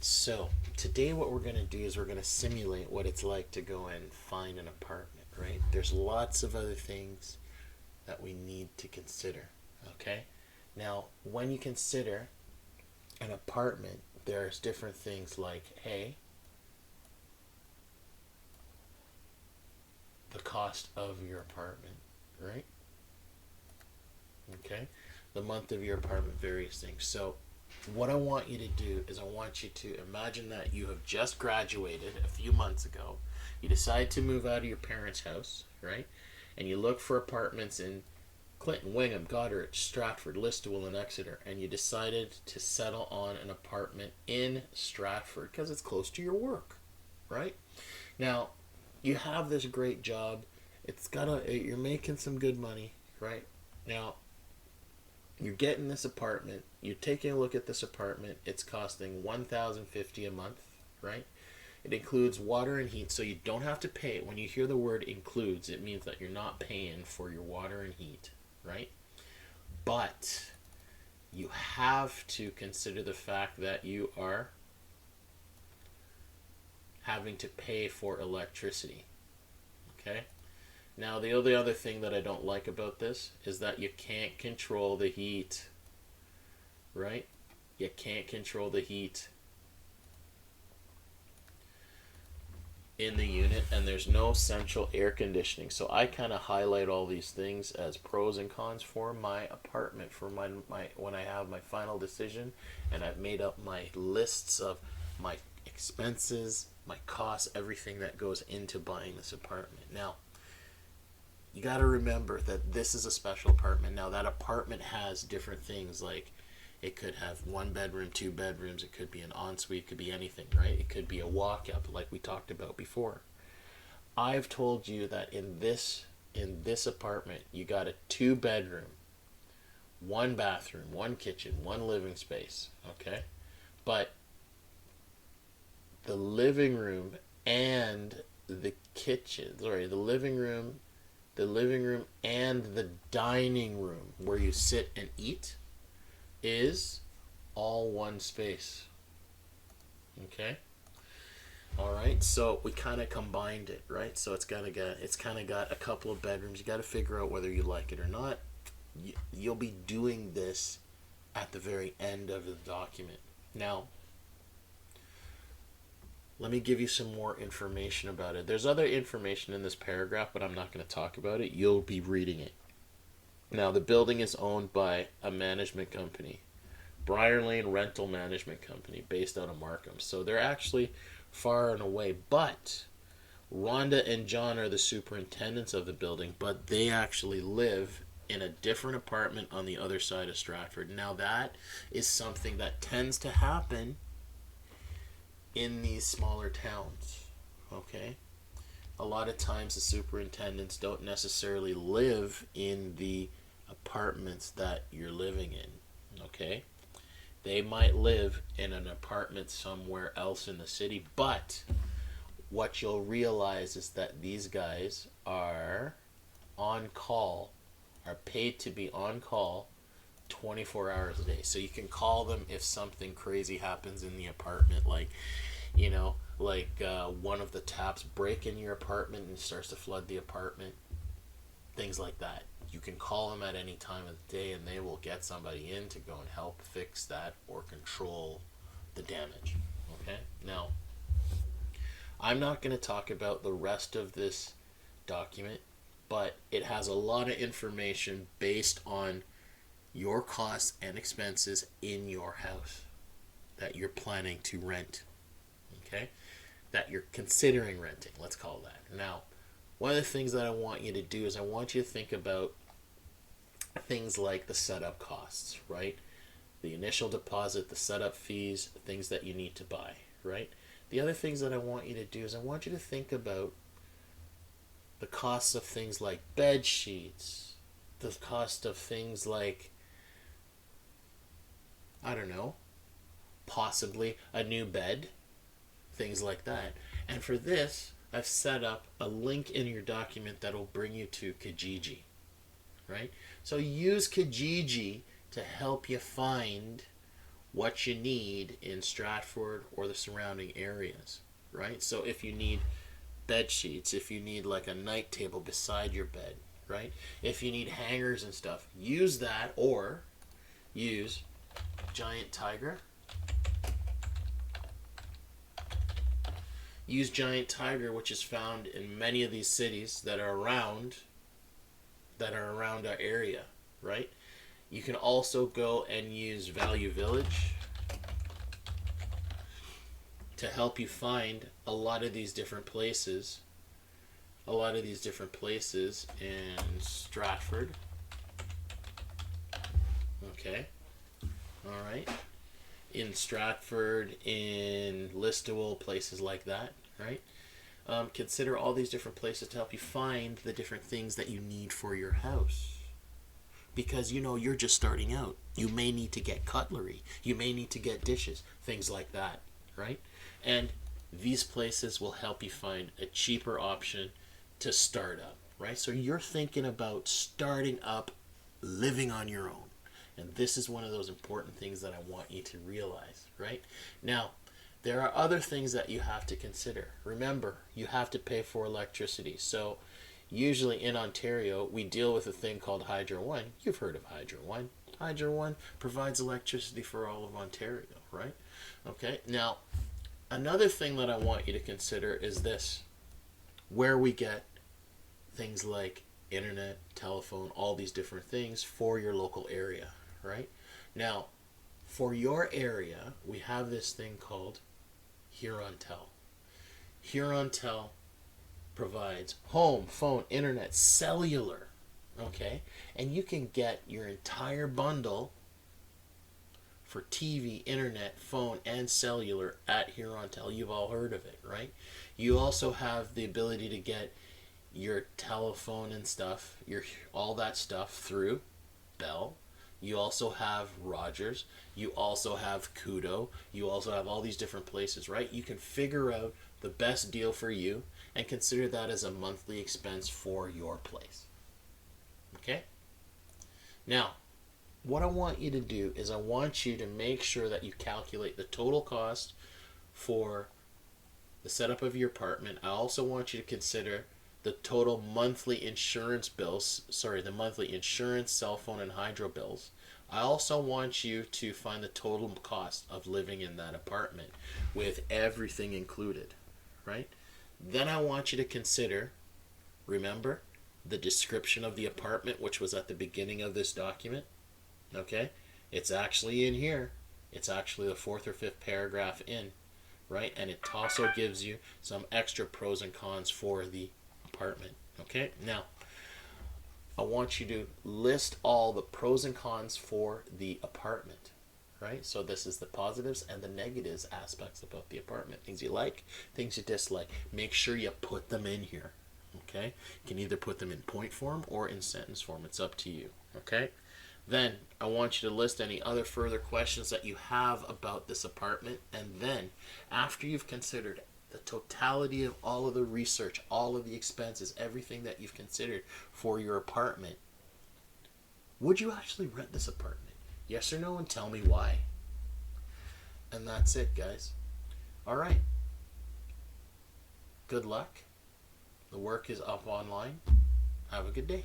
So, today what we're going to do is we're going to simulate what it's like to go and find an apartment, right? There's lots of other things that we need to consider, okay? Now, when you consider an apartment, there's different things like, hey, the cost of your apartment, right? Okay? The month of your apartment, various things. So, what I want you to do is I want you to imagine that you have just graduated a few months ago. You decide to move out of your parents' house, right? And you look for apartments in Clinton, Wingham, Goddard, Stratford, Listowel, and Exeter, and you decided to settle on an apartment in Stratford because it's close to your work, right? Now, you have this great job. You're making some good money, right? Now, you're getting this apartment. You're taking a look at this apartment. It's costing $1,050 a month, right? It includes water and heat, so you don't have to pay it. When you hear the word includes, it means that you're not paying for your water and heat, right? But you have to consider the fact that you are having to pay for electricity, okay? Now, the only other thing that I don't like about this is that you can't control the heat, right? You can't control the heat in the unit, and there's no central air conditioning. So I kind of highlight all these things as pros and cons for my apartment for my when I have my final decision, and I've made up my lists of my expenses, my costs, everything that goes into buying this apartment. Now, you got to remember that this is a special apartment. Now, that apartment has different things like it could have one bedroom, two bedrooms, it could be an ensuite, it could be anything, right? It could be a walk-up like we talked about before. I've told you that in this apartment, you got a two bedroom, one bathroom, one kitchen, one living space, okay? But the living room and the kitchen, sorry, the living room and the dining room where you sit and eat is all one space. Okay? All right. So we kind of combined it, right? So it's kind of got a couple of bedrooms. You got to figure out whether you like it or not. You'll be doing this at the very end of the document. Now, let me give you some more information about it. There's other information in this paragraph, but I'm not going to talk about it. You'll be reading it. Now, the building is owned by a management company, Briar Lane Rental Management Company, based out of Markham. So they're actually far and away. But Rhonda and John are the superintendents of the building, but they actually live in a different apartment on the other side of Stratford. Now, that is something that tends to happen in these smaller towns. Okay? A lot of times the superintendents don't necessarily live in the apartments that you're living in. Okay? They might live in an apartment somewhere else in the city, but what you'll realize is that these guys are on call, are paid to be on call 24 hours a day. So you can call them if something crazy happens in the apartment, like one of the taps break in your apartment and starts to flood the apartment, things like that. You can call them at any time of the day and they will get somebody in to go and help fix that or control the damage. Okay? Now, I'm not going to talk about the rest of this document, but it has a lot of information based on your costs and expenses in your house that you're planning to rent. Okay? That you're considering renting, let's call that. Now, one of the things that I want you to do is I want you to think about things like the setup costs, right? The initial deposit, the setup fees, things that you need to buy, right? The other things that I want you to do is I want you to think about the costs of things like bed sheets, the cost of things like, I don't know, possibly a new bed, things like that. And for this, I've set up a link in your document that'll bring you to Kijiji, right? So use Kijiji to help you find what you need in Stratford or the surrounding areas, right? So if you need bed sheets, if you need like a night table beside your bed, right? If you need hangers and stuff, use that, or use Giant Tiger. Use Giant Tiger, which is found in many of these cities that are around our area, right? You can also go and use Value Village to help you find a lot of these different places. In Stratford. Okay. All right. In Stratford, in Listowel, places like that, right? Consider all these different places to help you find the different things that you need for your house. Because you're just starting out. You may need to get cutlery. You may need to get dishes, things like that, right? And these places will help you find a cheaper option to start up, right? So you're thinking about starting up, living on your own. And this is one of those important things that I want you to realize, right? Now, there are other things that you have to consider. Remember, you have to pay for electricity. So usually in Ontario, we deal with a thing called Hydro One. You've heard of Hydro One. Hydro One provides electricity for all of Ontario, right? Okay, now, another thing that I want you to consider is this. Where we get things like internet, telephone, all these different things for your local area, right? Now, for your area, we have this thing called Hurontel. Hurontel provides home, phone, internet, cellular, okay? And you can get your entire bundle for TV, internet, phone, and cellular at Hurontel. You've all heard of it, right? You also have the ability to get your telephone and stuff, all that stuff through Bell. You also have Rogers. You also have Kudo. You also have all these different places, right? You can figure out the best deal for you and consider that as a monthly expense for your place. Okay? Now, what I want you to do is I want you to make sure that you calculate the total cost for the setup of your apartment. I also want you to consider the total monthly insurance bills, the monthly insurance, cell phone, and hydro bills. I also want you to find the total cost of living in that apartment with everything included, right? Then I want you to consider, remember, the description of the apartment, which was at the beginning of this document, okay? It's actually in here. It's actually the fourth or fifth paragraph in, right? And it also gives you some extra pros and cons for the apartment. Okay, now I want you to list all the pros and cons for the apartment, right? So this is the positives and the negatives aspects about the apartment. Things you like, things you dislike. Make sure you put them in here. Okay, you can either put them in point form or in sentence form. It's up to you. Okay, then I want you to list any other further questions that you have about this apartment, and then after you've considered the totality of all of the research, all of the expenses, everything that you've considered for your apartment, would you actually rent this apartment? Yes or no, and tell me why. And that's it, guys. All right. Good luck. The work is up online. Have a good day.